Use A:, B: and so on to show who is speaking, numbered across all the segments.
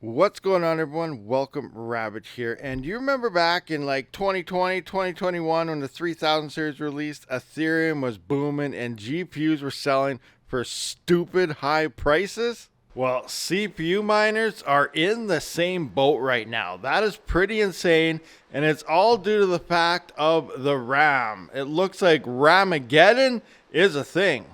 A: What's going on, everyone? Welcome, Rabid here. And you remember back in like 2020, 2021 when the 3000 series released, Ethereum was booming and GPUs were selling for stupid high prices? Well, CPU miners are in the same boat right now. That is pretty insane, and it's all due to the fact of the RAM. It looks like Ramageddon is a thing.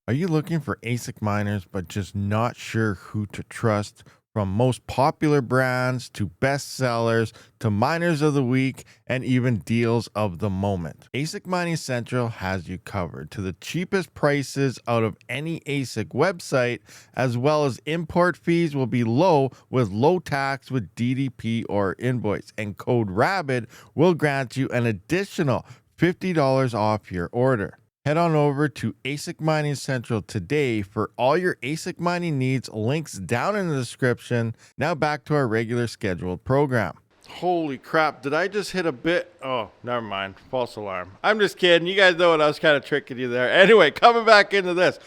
A: Are you looking for ASIC miners but just not sure who to trust? From most popular brands to best sellers to miners of the week and even deals of the moment, ASIC Mining Central has you covered to the cheapest prices out of any ASIC website, as well as import fees will be low with low tax with DDP or invoice, and code RABID will grant you an additional $50 off your order. Head on over to ASIC Mining Central today for all your ASIC mining needs. Links down in the description. Now back to our regular scheduled program. Holy crap, did I just hit a bit? Oh, never mind. False alarm. I'm just kidding. You guys know what I was kind of tricking you there. Anyway, coming back into this.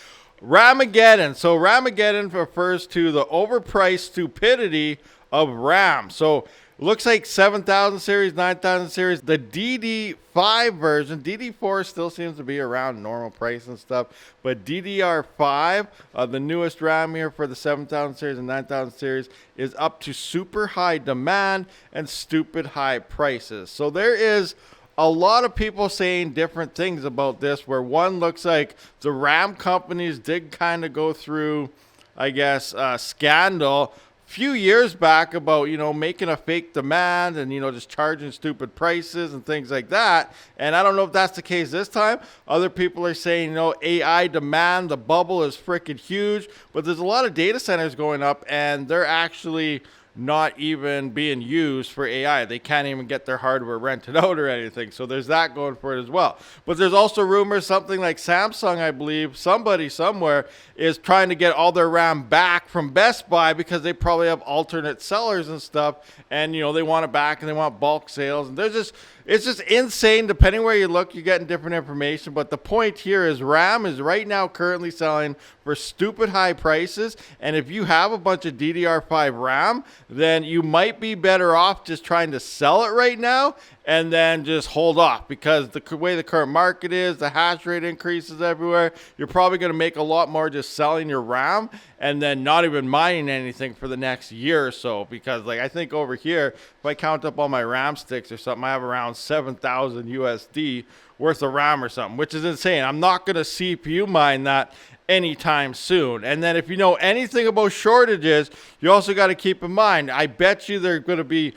A: Ramageddon. So Ramageddon refers to the overpriced stupidity of RAM. So looks like 7000 series, 9000 series. The DD5 version, DD4 still seems to be around normal price and stuff. But DDR5, the newest RAM here for the 7000 series and 9000 series, is up to super high demand and stupid high prices. So there is a lot of people saying different things about this, where one looks like the RAM companies did kind of go through, I guess, scandal few years back about, making a fake demand and, just charging stupid prices and things like that. And I don't know if that's the case this time. Other people are saying, AI demand, the bubble is freaking huge, but there's a lot of data centers going up and they're actually not even being used for AI. They can't even get their hardware rented out or anything. So there's that going for it as well. But there's also rumors something like Samsung, I believe, somebody somewhere is trying to get all their RAM back from Best Buy because they probably have alternate sellers and stuff. And, they want it back and they want bulk sales. And it's just insane. Depending where you look, you're getting different information. But the point here is RAM is right now currently selling for stupid high prices. And if you have a bunch of DDR5 RAM, then you might be better off just trying to sell it right now and then just hold off, because the way the current market is, the hash rate increases everywhere. You're probably going to make a lot more just selling your RAM and then not even mining anything for the next year or so, because I think over here, if I count up all my RAM sticks or something, I have around 7,000 USD worth of RAM or something, which is insane. I'm not going to CPU mine that anytime soon. And then if you know anything about shortages, you also got to keep in mind, I bet you they're going to be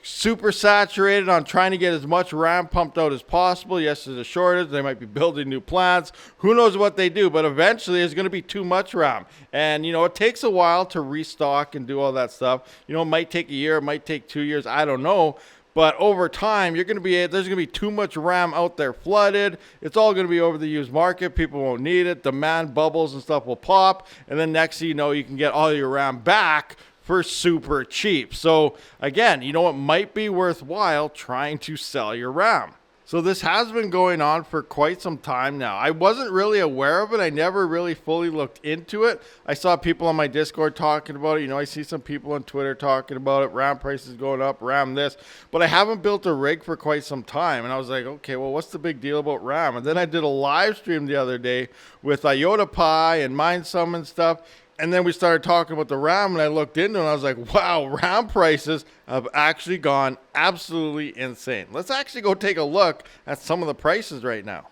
A: super saturated on trying to get as much RAM pumped out as possible. Yes, there's a shortage. They might be building new plants. Who knows what they do, but eventually there's going to be too much RAM. And, it takes a while to restock and do all that stuff. It might take a year, it might take 2 years. I don't know. But over time, there's going to be too much RAM out there flooded. It's all going to be over the used market. People won't need it. Demand bubbles and stuff will pop. And then next thing you know, you can get all your RAM back for super cheap. So again, it might be worthwhile trying to sell your RAM. So this has been going on for quite some time now. I wasn't really aware of it. I never really fully looked into it. I saw people on my Discord talking about it. I see some people on Twitter talking about it. RAM prices going up, RAM this. But I haven't built a rig for quite some time. And I was like, okay, well, what's the big deal about RAM? And then I did a live stream the other day with IOTA Pi and MineSum and stuff. And then we started talking about the RAM, and I looked into it, and I was like, wow, RAM prices have actually gone absolutely insane. Let's actually go take a look at some of the prices right now.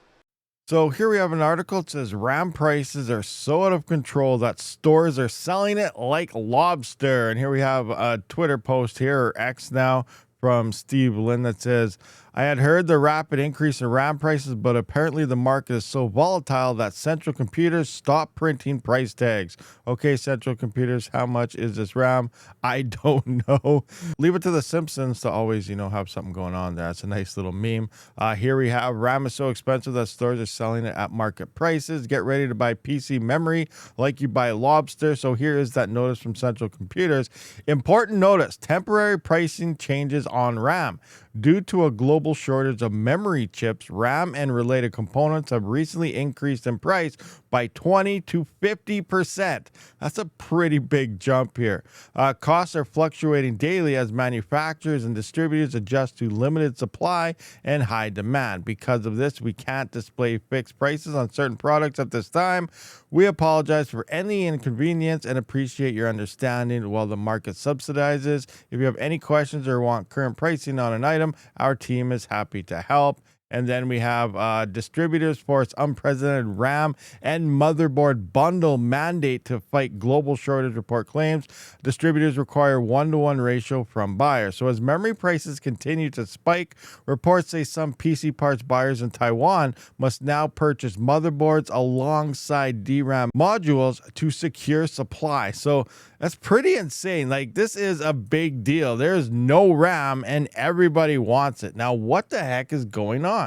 A: So here we have an article. It says RAM prices are so out of control that stores are selling it like lobster. And here we have a Twitter post here, or X now, from Steve Lynn that says, I had heard the rapid increase in RAM prices, but apparently the market is so volatile that central computers stop printing price tags. Okay, central computers, how much is this RAM? I don't know. Leave it to the Simpsons to always, have something going on there. That's a nice little meme. Here we have RAM is so expensive that stores are selling it at market prices. Get ready to buy PC memory like you buy lobster. So here is that notice from central computers. Important notice, temporary pricing changes on RAM. Due to a global shortage of memory chips, RAM and related components have recently increased in price by 20 to 50%. That's a pretty big jump here. Costs are fluctuating daily as manufacturers and distributors adjust to limited supply and high demand. Because of this, we can't display fixed prices on certain products at this time. We apologize for any inconvenience and appreciate your understanding while the market subsidizes. If you have any questions or want current pricing on an item, our team is happy to help. And then we have distributors force unprecedented RAM and motherboard bundle mandate to fight global shortage, report claims. Distributors require 1-to-1 ratio from buyers. So as memory prices continue to spike, reports say some PC parts buyers in Taiwan must now purchase motherboards alongside DRAM modules to secure supply. So that's pretty insane. Like, this is a big deal. There's no RAM and everybody wants it. Now, what the heck is going on?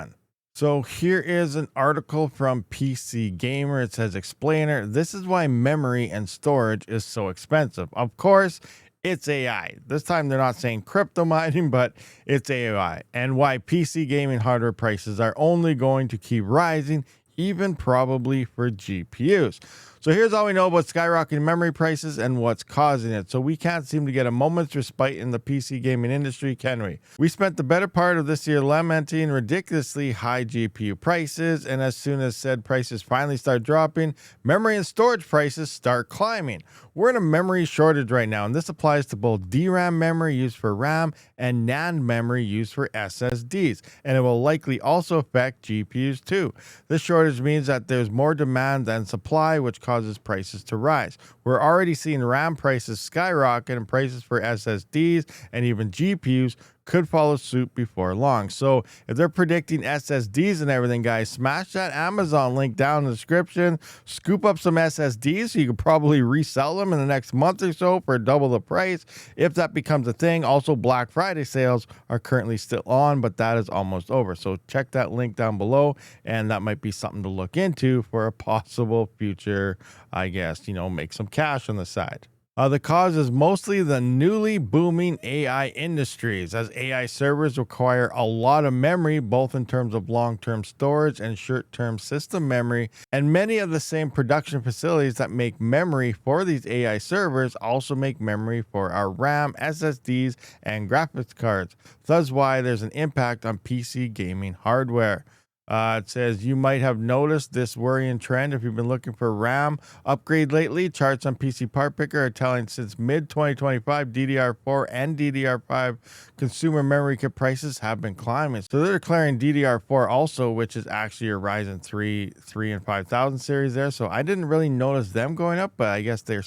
A: So here is an article from PC Gamer. It says, explainer, this is why memory and storage is so expensive. Of course, it's AI. This time they're not saying crypto mining, but it's AI. And why PC gaming hardware prices are only going to keep rising, even probably for GPUs. So here's all we know about skyrocketing memory prices and what's causing it. So we can't seem to get a moment's respite in the PC gaming industry, can we? We spent the better part of this year lamenting ridiculously high GPU prices, and as soon as said prices finally start dropping, memory and storage prices start climbing. We're in a memory shortage right now, and this applies to both DRAM memory used for RAM and NAND memory used for SSDs, and it will likely also affect GPUs too. This shortage means that there's more demand than supply, which causes prices to rise. We're already seeing RAM prices skyrocket, and prices for SSDs and even GPUs could follow suit before long. So if they're predicting SSDs and everything, guys, smash that Amazon link down in the description, scoop up some SSDs so you can probably resell them in the next month or so for double the price if that becomes a thing. Also, Black Friday sales are currently still on, but that is almost over. So check that link down below, and that might be something to look into for a possible future, I guess, make some cash on the side. The cause is mostly the newly booming AI industries, as AI servers require a lot of memory, both in terms of long-term storage and short-term system memory, and many of the same production facilities that make memory for these AI servers also make memory for our RAM, SSDs, and graphics cards. That's why there's an impact on PC gaming hardware. It says, you might have noticed this worrying trend if you've been looking for RAM upgrade lately. Charts on PC Part Picker are telling since mid-2025, DDR4 and DDR5 consumer memory kit prices have been climbing. So they're declaring DDR4 also, which is actually a Ryzen 3 and 5000 series there. So I didn't really notice them going up, but I guess they're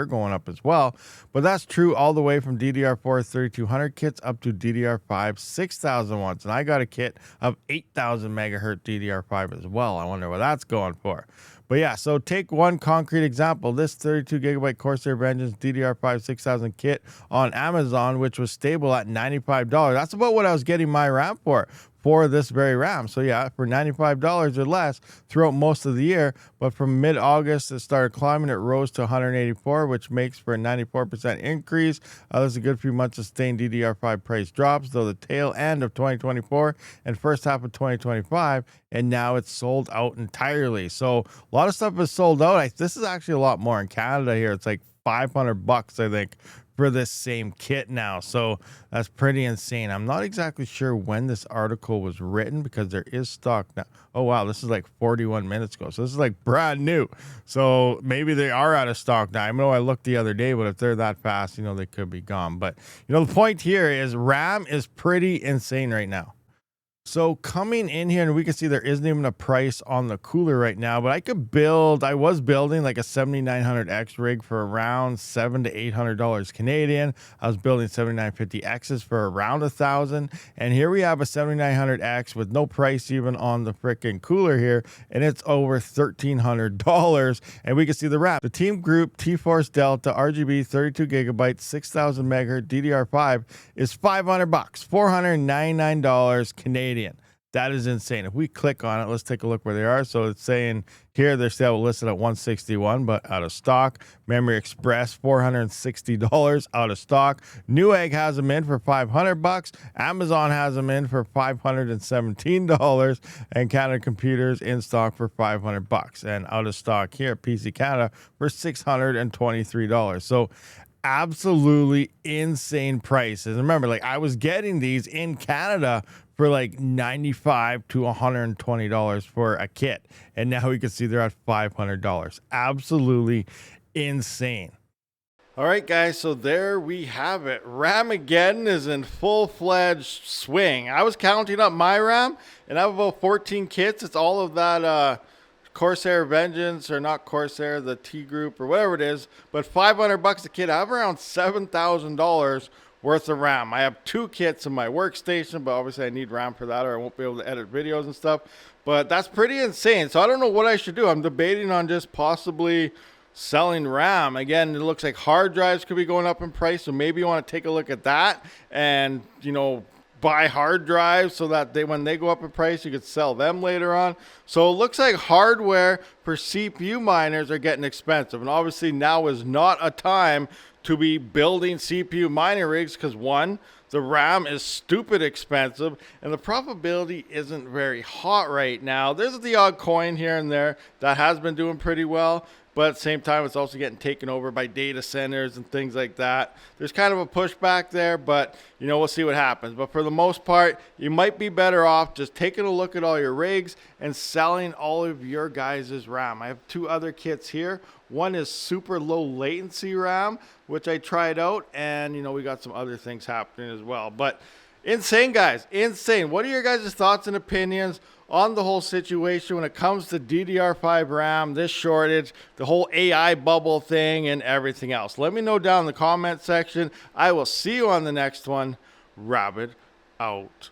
A: going up as well. But that's true all the way from DDR4 3200 kits up to DDR5 6000 ones. And I got a kit of 8000 megahertz DDR5 as well. I wonder what that's going for. But yeah, so take one concrete example. This 32 gigabyte Corsair Vengeance DDR5 6000 kit on Amazon, which was stable at $95. That's about what I was getting my RAM for this very RAM. So yeah, for $95 or less throughout most of the year. But from mid-August, it started climbing. It rose to $184, which makes for a 94% increase. There's a good few months of sustained DDR5 price drops, though the tail end of 2024 and first half of 2025, and now it's sold out entirely. So a lot of stuff is sold out. This is actually a lot more in Canada here. It's like $500, I think, for this same kit now. So that's pretty insane. I'm not exactly sure when this article was written because there is stock now. Oh wow, this is like 41 minutes ago. So this is like brand new. So maybe they are out of stock now. I know I looked the other day, but if they're that fast, they could be gone. But the point here is RAM is pretty insane right now. So coming in here, and we can see there isn't even a price on the cooler right now, but I was building like a 7900X rig for around $700 to $800 Canadian. I was building 7950Xs for around $1,000. And here we have a 7900X with no price even on the freaking cooler here. And it's over $1,300. And we can see the RAM. The Team Group T-Force Delta RGB 32 gigabyte 6000 megahertz DDR5 is $500, $499 Canadian. That is insane. If we click on it, let's take a look where they are. So it's saying here they're still listed at 161, but out of stock. Memory Express, $460 out of stock. Newegg has them in for $500. Amazon has them in for $517, and Canada Computers in stock for $500, and out of stock here at PC Canada for $623. So absolutely insane prices. Remember, like, I was getting these in Canada for like $95 to $120 for a kit, and now we can see they're at $500. Absolutely insane. All right, guys, so there we have it. Ramageddon is in full-fledged swing. I was counting up my RAM, and I have about 14 kits. It's all of that Corsair Vengeance, or not Corsair, the T group or whatever it is, but $500 a kit. I have around $7,000 worth of RAM. I have 2 kits in my workstation, but obviously I need RAM for that or I won't be able to edit videos and stuff. But that's pretty insane. So I don't know what I should do. I'm debating on just possibly selling RAM. Again, it looks like hard drives could be going up in price, so maybe you want to take a look at that and, you know, buy hard drives so that when they go up in price, you could sell them later on. So it looks like hardware for CPU miners are getting expensive, and obviously now is not a time to be building CPU mining rigs because, one, the RAM is stupid expensive and the profitability isn't very hot right now. There's the odd coin here and there that has been doing pretty well, but at the same time, it's also getting taken over by data centers and things like that. There's kind of a pushback there, but, you know, we'll see what happens. But for the most part, you might be better off just taking a look at all your rigs and selling all of your guys' RAM. I have 2 other kits here. One is super low latency RAM, which I tried out, and, you know, we got some other things happening as well. But insane, guys, insane. What are your guys' thoughts and opinions on the whole situation when it comes to DDR5 RAM, this shortage, the whole AI bubble thing, and everything else? Let me know down in the comment section. I will see you on the next one. Rabid out.